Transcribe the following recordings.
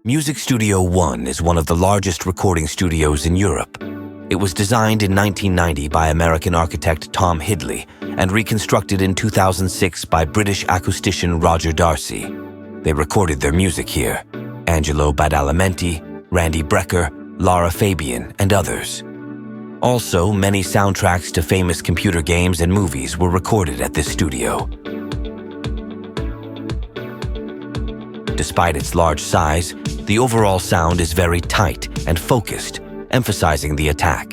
Music Studio One is one of the largest recording studios in Europe. It was designed in 1990 by American architect Tom Hidley and reconstructed in 2006 by British acoustician Roger Darcy. They recorded their music here: Angelo Badalamenti, Randy Brecker, Lara Fabian, and others. Also, many soundtracks to famous computer games and movies were recorded at this studio. Despite its large size, the overall sound is very tight and focused, emphasizing the attack.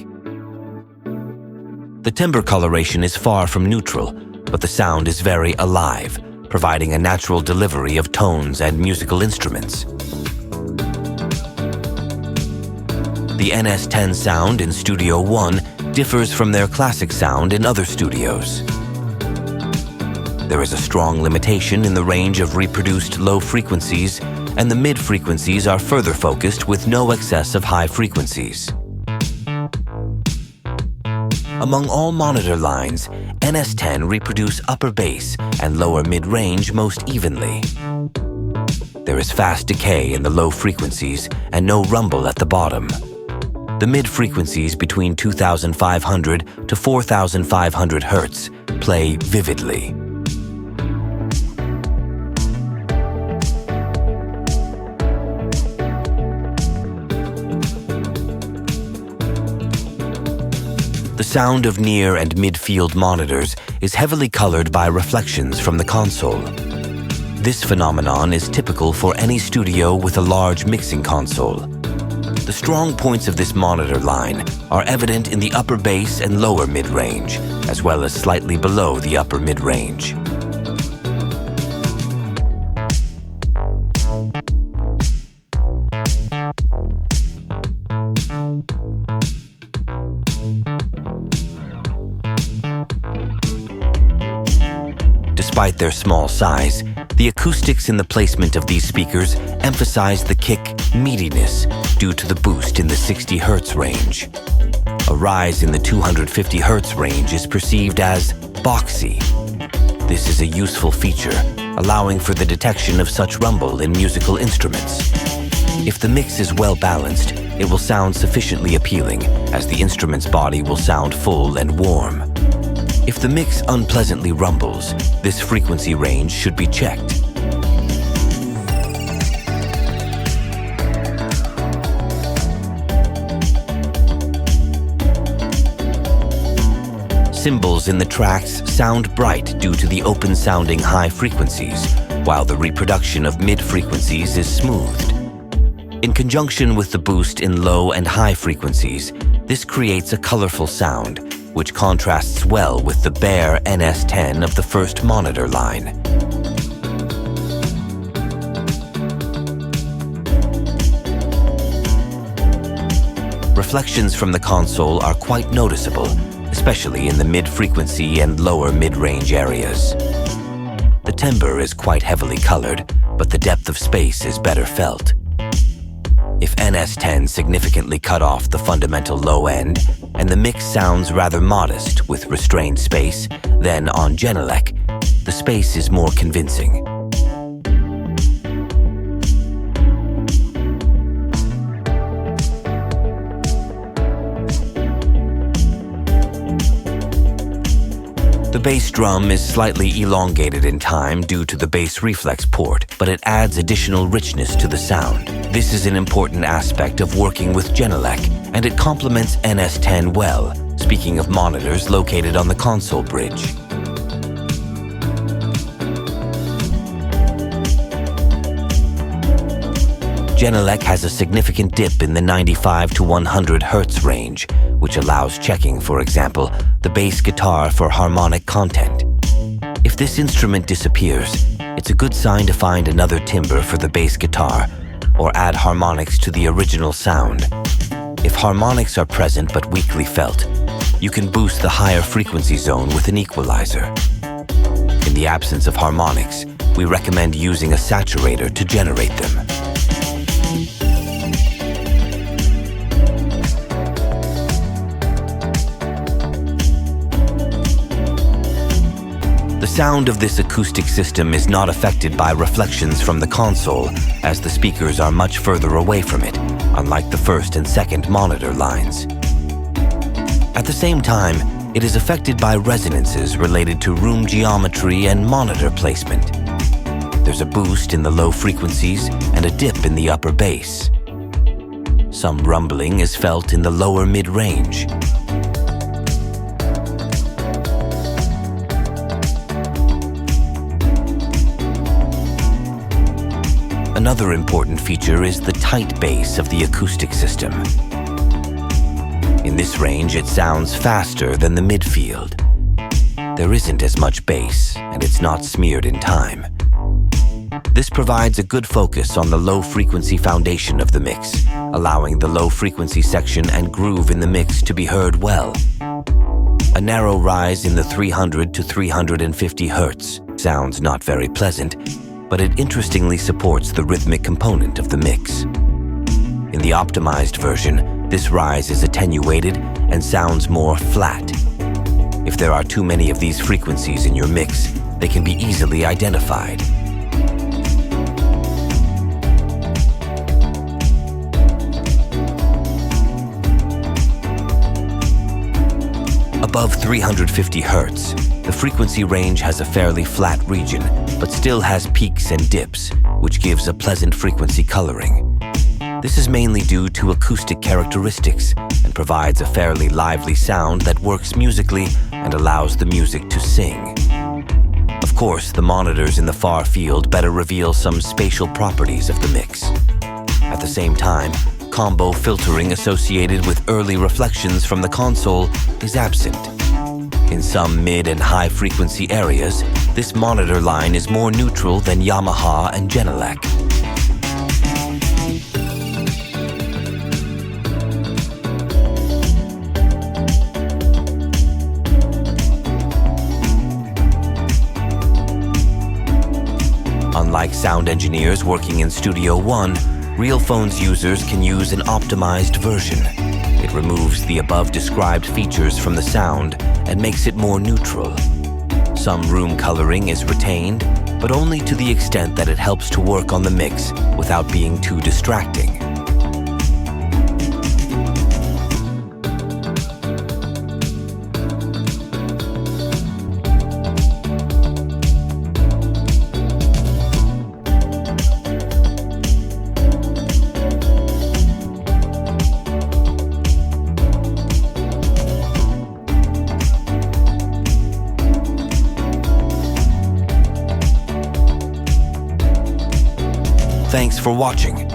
The timbre coloration is far from neutral, but the sound is very alive, providing a natural delivery of tones and musical instruments. The NS10 sound in Studio One differs from their classic sound in other studios. There is a strong limitation in the range of reproduced low frequencies, and the mid-frequencies are further focused with no excess of high frequencies. Among all monitor lines, NS10 reproduce upper bass and lower mid-range most evenly. There is fast decay in the low frequencies and no rumble at the bottom. The mid-frequencies between 2,500 to 4,500 Hz play vividly. The sound of near and mid-field monitors is heavily colored by reflections from the console. This phenomenon is typical for any studio with a large mixing console. The strong points of this monitor line are evident in the upper bass and lower mid-range, as well as slightly below the upper mid-range. Despite their small size, the acoustics in the placement of these speakers emphasize the kick meatiness due to the boost in the 60 Hz range. A rise in the 250 Hz range is perceived as boxy. This is a useful feature, allowing for the detection of such rumble in musical instruments. If the mix is well balanced, it will sound sufficiently appealing, as the instrument's body will sound full and warm. If the mix unpleasantly rumbles, this frequency range should be checked. Cymbals in the tracks sound bright due to the open-sounding high frequencies, while the reproduction of mid-frequencies is smoothed. In conjunction with the boost in low and high frequencies, this creates a colorful sound, which contrasts well with the bare NS10 of the first monitor line. Reflections from the console are quite noticeable, especially in the mid-frequency and lower mid-range areas. The timbre is quite heavily colored, but the depth of space is better felt. If NS10 significantly cut off the fundamental low end, and the mix sounds rather modest with restrained space, then on Genelec, the space is more convincing. The bass drum is slightly elongated in time due to the bass reflex port, but it adds additional richness to the sound. This is an important aspect of working with Genelec, and it complements NS10 well, speaking of monitors located on the console bridge. Genelec has a significant dip in the 95 to 100 Hz range, which allows checking, for example, the bass guitar for harmonic content. If this instrument disappears, it's a good sign to find another timbre for the bass guitar, or add harmonics to the original sound. If harmonics are present but weakly felt, you can boost the higher frequency zone with an equalizer. In the absence of harmonics, we recommend using a saturator to generate them. The sound of this acoustic system is not affected by reflections from the console, as the speakers are much further away from it, unlike the first and second monitor lines. At the same time, it is affected by resonances related to room geometry and monitor placement. There's a boost in the low frequencies and a dip in the upper bass. Some rumbling is felt in the lower mid-range. Another important feature is the tight bass of the acoustic system. In this range, it sounds faster than the midfield. There isn't as much bass, and it's not smeared in time. This provides a good focus on the low-frequency foundation of the mix, allowing the low-frequency section and groove in the mix to be heard well. A narrow rise in the 300 to 350 Hz sounds not very pleasant, but it interestingly supports the rhythmic component of the mix. In the optimized version, this rise is attenuated and sounds more flat. If there are too many of these frequencies in your mix, they can be easily identified. Above 350 Hz, the frequency range has a fairly flat region, but still has peaks and dips, which gives a pleasant frequency coloring. This is mainly due to acoustic characteristics and provides a fairly lively sound that works musically and allows the music to sing. Of course, the monitors in the far field better reveal some spatial properties of the mix. At the same time, combo filtering associated with early reflections from the console is absent. In some mid and high frequency areas, this monitor line is more neutral than Yamaha and Genelec. Unlike sound engineers working in Studio One, Realphones users can use an optimized version. It removes the above-described features from the sound and makes it more neutral. Some room coloring is retained, but only to the extent that it helps to work on the mix without being too distracting. Thanks for watching.